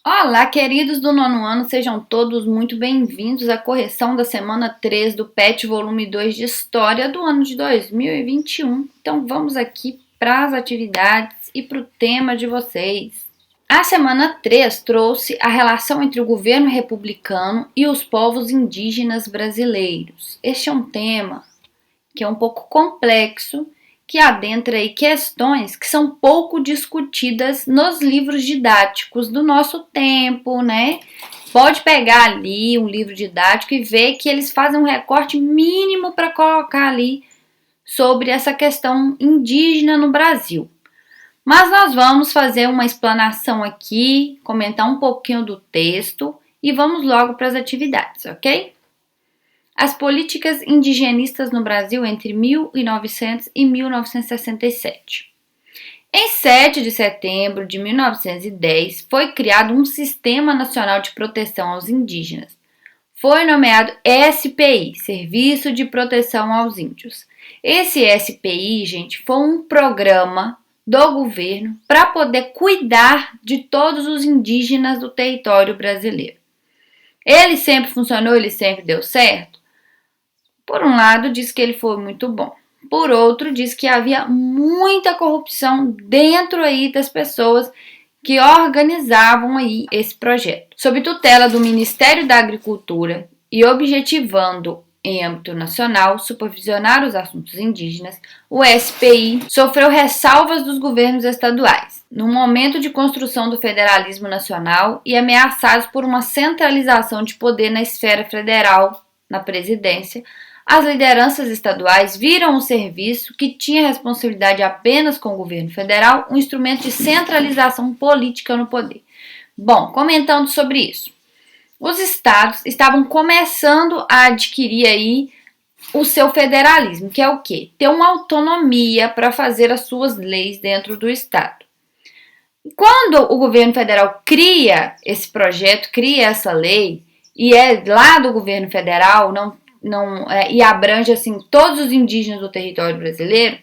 Olá, queridos do nono ano, sejam todos muito bem-vindos à correção da semana 3 do PET volume 2 de História do ano de 2021. Então vamos aqui para as atividades e para o tema de vocês. A semana 3 trouxe a relação entre o governo republicano e os povos indígenas brasileiros. Este é um tema que é um pouco complexo, que adentra aí questões que são pouco discutidas nos livros didáticos do nosso tempo, né? Pode pegar ali um livro didático e ver que eles fazem um recorte mínimo para colocar ali sobre essa questão indígena no Brasil. Mas nós vamos fazer uma explanação aqui, comentar um pouquinho do texto e vamos logo para as atividades, ok? As políticas indigenistas no Brasil entre 1900 e 1967. Em 7 de setembro de 1910, foi criado um Sistema Nacional de Proteção aos Indígenas. Foi nomeado SPI, Serviço de Proteção aos Índios. Esse SPI, gente, foi um programa do governo para poder cuidar de todos os indígenas do território brasileiro. Ele sempre funcionou, ele sempre deu certo? Por um lado, diz que ele foi muito bom. Por outro, diz que havia muita corrupção dentro aí das pessoas que organizavam aí esse projeto. Sob tutela do Ministério da Agricultura e objetivando em âmbito nacional supervisionar os assuntos indígenas, o SPI sofreu ressalvas dos governos estaduais, no momento de construção do federalismo nacional e ameaçados por uma centralização de poder na esfera federal, na presidência. As lideranças estaduais viram o serviço, que tinha responsabilidade apenas com o governo federal, um instrumento de centralização política no poder. Bom, comentando sobre isso, os estados estavam começando a adquirir aí o seu federalismo, que é o quê? Ter uma autonomia para fazer as suas leis dentro do estado. Quando o governo federal cria esse projeto, cria essa lei, e é lá do governo federal, e abrange assim todos os indígenas do território brasileiro,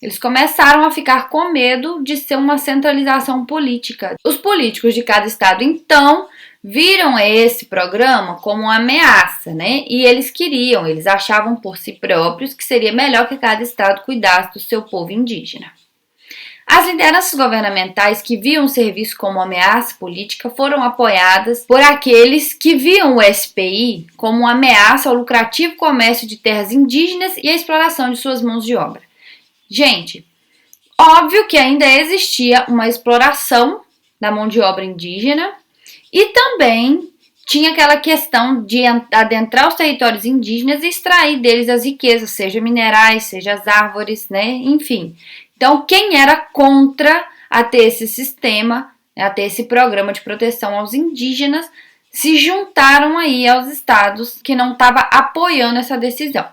eles começaram a ficar com medo de ser uma centralização política. Os políticos de cada estado, então, viram esse programa como uma ameaça, né? E eles achavam por si próprios que seria melhor que cada estado cuidasse do seu povo indígena. As lideranças governamentais que viam o serviço como ameaça política foram apoiadas por aqueles que viam o SPI como uma ameaça ao lucrativo comércio de terras indígenas e a exploração de suas mãos de obra. Gente, óbvio que ainda existia uma exploração da mão de obra indígena e também tinha aquela questão de adentrar os territórios indígenas e extrair deles as riquezas, seja minerais, seja as árvores, né? Enfim. Então, quem era contra a ter esse sistema, a ter esse programa de proteção aos indígenas, se juntaram aí aos estados que não estavam apoiando essa decisão.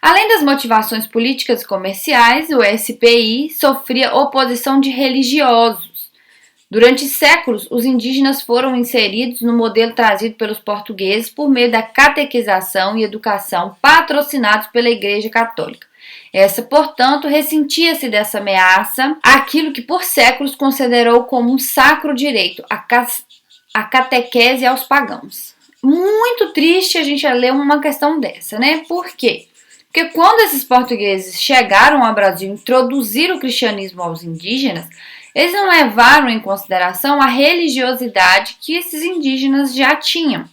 Além das motivações políticas e comerciais, o SPI sofria oposição de religiosos. Durante séculos, os indígenas foram inseridos no modelo trazido pelos portugueses por meio da catequização e educação patrocinados pela Igreja Católica. Essa, portanto, ressentia-se dessa ameaça, aquilo que por séculos considerou como um sacro direito, a catequese aos pagãos. Muito triste a gente ler uma questão dessa, né? Por quê? Porque quando esses portugueses chegaram ao Brasil e introduziram o cristianismo aos indígenas, eles não levaram em consideração a religiosidade que esses indígenas já tinham.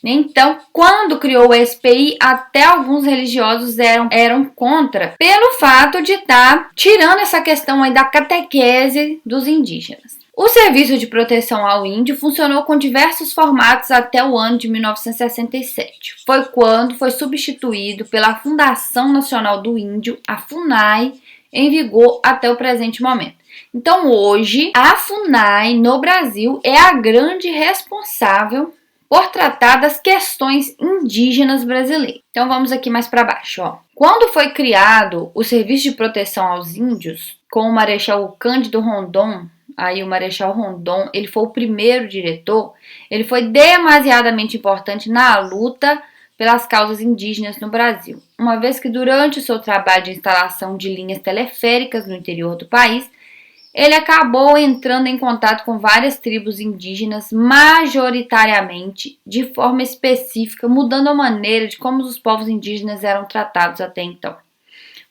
Então, quando criou o SPI, até alguns religiosos eram contra, pelo fato de estar tirando essa questão aí da catequese dos indígenas. O Serviço de Proteção ao Índio funcionou com diversos formatos até o ano de 1967. Foi quando foi substituído pela Fundação Nacional do Índio, a FUNAI, em vigor até o presente momento. Então, hoje, a FUNAI no Brasil é a grande responsável por tratar das questões indígenas brasileiras. Então vamos aqui mais para baixo. Quando foi criado o Serviço de Proteção aos Índios, com o Marechal Cândido Rondon, aí o Marechal Rondon, ele foi o primeiro diretor, ele foi demasiadamente importante na luta pelas causas indígenas no Brasil, uma vez que durante o seu trabalho de instalação de linhas teleféricas no interior do país, ele acabou entrando em contato com várias tribos indígenas, majoritariamente de forma específica, mudando a maneira de como os povos indígenas eram tratados até então.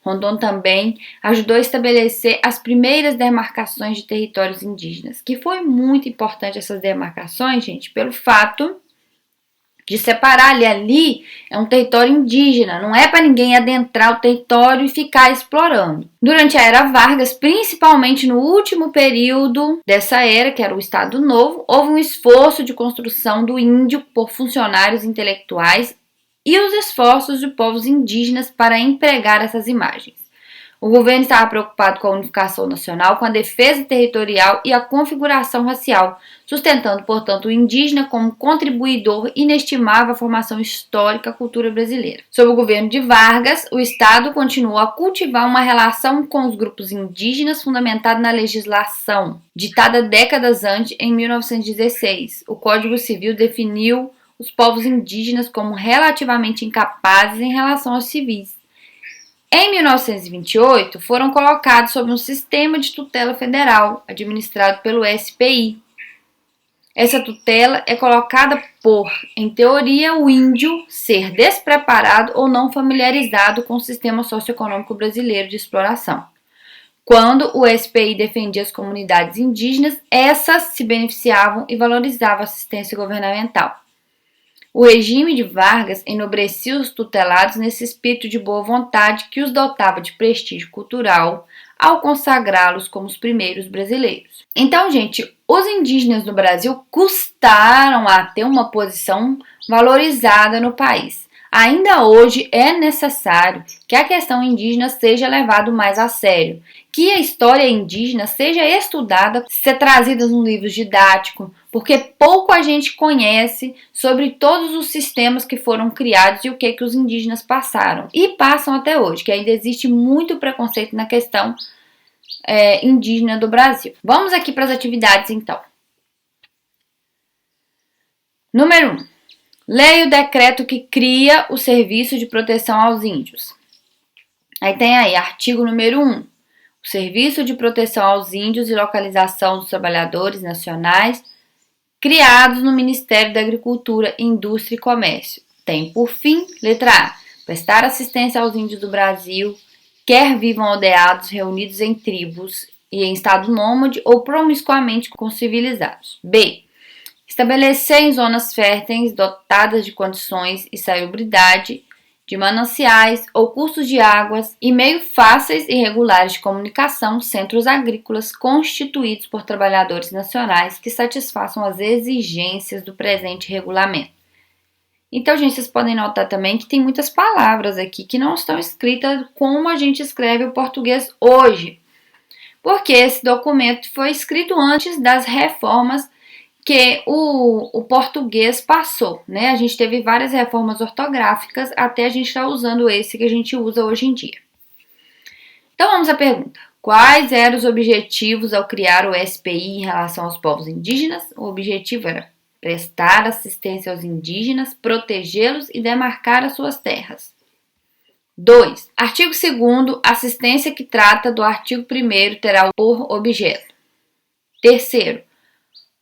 Rondon também ajudou a estabelecer as primeiras demarcações de territórios indígenas, que foi muito importante essas demarcações, gente, pelo fato de separar ali é um território indígena, não é para ninguém adentrar o território e ficar explorando. Durante a Era Vargas, principalmente no último período dessa era, que era o Estado Novo, houve um esforço de construção do índio por funcionários intelectuais e os esforços de povos indígenas para empregar essas imagens. O governo estava preocupado com a unificação nacional, com a defesa territorial e a configuração racial, sustentando, portanto, o indígena como contribuidor inestimável à formação histórica da cultura brasileira. Sob o governo de Vargas, o Estado continuou a cultivar uma relação com os grupos indígenas fundamentada na legislação, ditada décadas antes, em 1916. O Código Civil definiu os povos indígenas como relativamente incapazes em relação aos civis. Em 1928, foram colocados sob um sistema de tutela federal, administrado pelo SPI. Essa tutela é colocada por, em teoria, o índio ser despreparado ou não familiarizado com o sistema socioeconômico brasileiro de exploração. Quando o SPI defendia as comunidades indígenas, essas se beneficiavam e valorizavam a assistência governamental. O regime de Vargas enobrecia os tutelados nesse espírito de boa vontade que os dotava de prestígio cultural ao consagrá-los como os primeiros brasileiros. Então, gente, os indígenas no Brasil custaram a ter uma posição valorizada no país. Ainda hoje é necessário que a questão indígena seja levada mais a sério, que a história indígena seja estudada, ser trazida nos livros didáticos, porque pouco a gente conhece sobre todos os sistemas que foram criados e o que os indígenas passaram e passam até hoje, que ainda existe muito preconceito na questão indígena do Brasil. Vamos aqui para as atividades, então. Número 1. Leia o decreto que cria o Serviço de Proteção aos Índios. Aí tem aí, artigo número 1. O Serviço de Proteção aos Índios e Localização dos Trabalhadores Nacionais, criados no Ministério da Agricultura, Indústria e Comércio. Tem por fim, letra A, prestar assistência aos índios do Brasil, quer vivam aldeados, reunidos em tribos e em estado nômade ou promiscuamente com civilizados. B. Estabelecer em zonas férteis dotadas de condições e salubridade de mananciais ou cursos de águas e meios fáceis e regulares de comunicação, centros agrícolas constituídos por trabalhadores nacionais que satisfaçam as exigências do presente regulamento. Então, gente, vocês podem notar também que tem muitas palavras aqui que não estão escritas como a gente escreve o português hoje, porque esse documento foi escrito antes das reformas que o português passou, né? A gente teve várias reformas ortográficas até a gente estar usando esse que a gente usa hoje em dia. Então vamos à pergunta. Quais eram os objetivos ao criar o SPI em relação aos povos indígenas? O objetivo era prestar assistência aos indígenas, protegê-los e demarcar as suas terras. 2. Artigo 2º, assistência que trata do artigo 1º terá por objeto. 3º,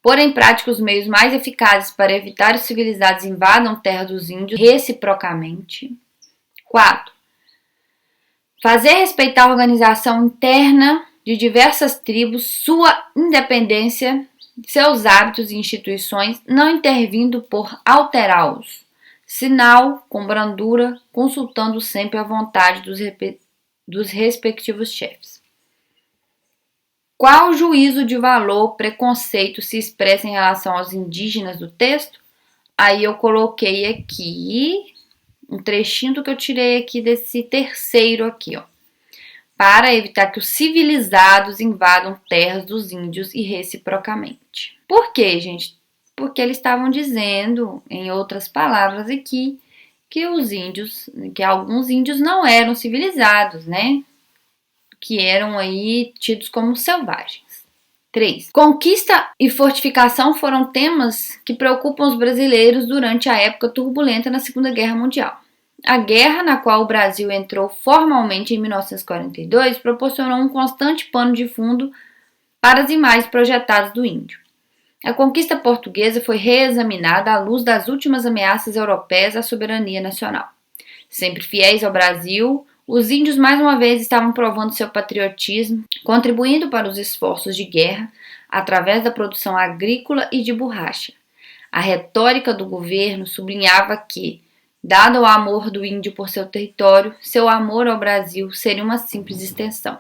pôr em prática os meios mais eficazes para evitar que os civilizados invadam terra dos índios reciprocamente. 4. Fazer respeitar a organização interna de diversas tribos, sua independência, seus hábitos e instituições, não intervindo por alterá-los. Sinal, com brandura, consultando sempre a vontade dos respectivos chefes. Qual juízo de valor, preconceito se expressa em relação aos indígenas do texto? Aí eu coloquei aqui um trechinho do que eu tirei aqui desse terceiro aqui, ó. Para evitar que os civilizados invadam terras dos índios e reciprocamente. Por quê, gente? Porque eles estavam dizendo, em outras palavras aqui, que alguns índios não eram civilizados, né? Que eram aí tidos como selvagens. 3. Conquista e fortificação foram temas que preocupam os brasileiros durante a época turbulenta na Segunda Guerra Mundial. A guerra na qual o Brasil entrou formalmente em 1942 proporcionou um constante pano de fundo para as imagens projetadas do índio. A conquista portuguesa foi reexaminada à luz das últimas ameaças europeias à soberania nacional. Sempre fiéis ao Brasil, os índios mais uma vez estavam provando seu patriotismo, contribuindo para os esforços de guerra através da produção agrícola e de borracha. A retórica do governo sublinhava que, dado o amor do índio por seu território, seu amor ao Brasil seria uma simples extensão.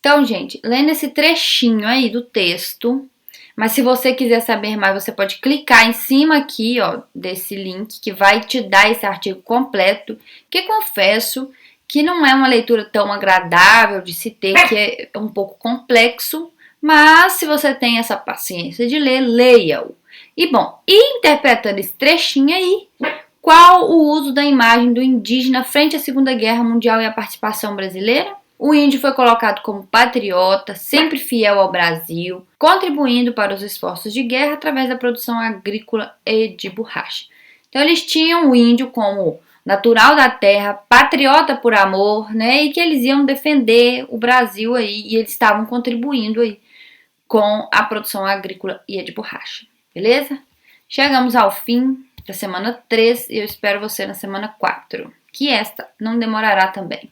Então, gente, lendo esse trechinho aí do texto, mas se você quiser saber mais, você pode clicar em cima aqui, ó, desse link, que vai te dar esse artigo completo, que confesso que não é uma leitura tão agradável de se ter, que é um pouco complexo, mas se você tem essa paciência de ler, leia-o. E bom, interpretando esse trechinho aí, qual o uso da imagem do indígena frente à Segunda Guerra Mundial e à participação brasileira? O índio foi colocado como patriota, sempre fiel ao Brasil, contribuindo para os esforços de guerra através da produção agrícola e de borracha. Então eles tinham o índio como natural da terra, patriota por amor, né? E que eles iam defender o Brasil aí, e eles estavam contribuindo aí com a produção agrícola e a de borracha. Beleza? Chegamos ao fim da semana 3 e eu espero você na semana 4, que esta não demorará também.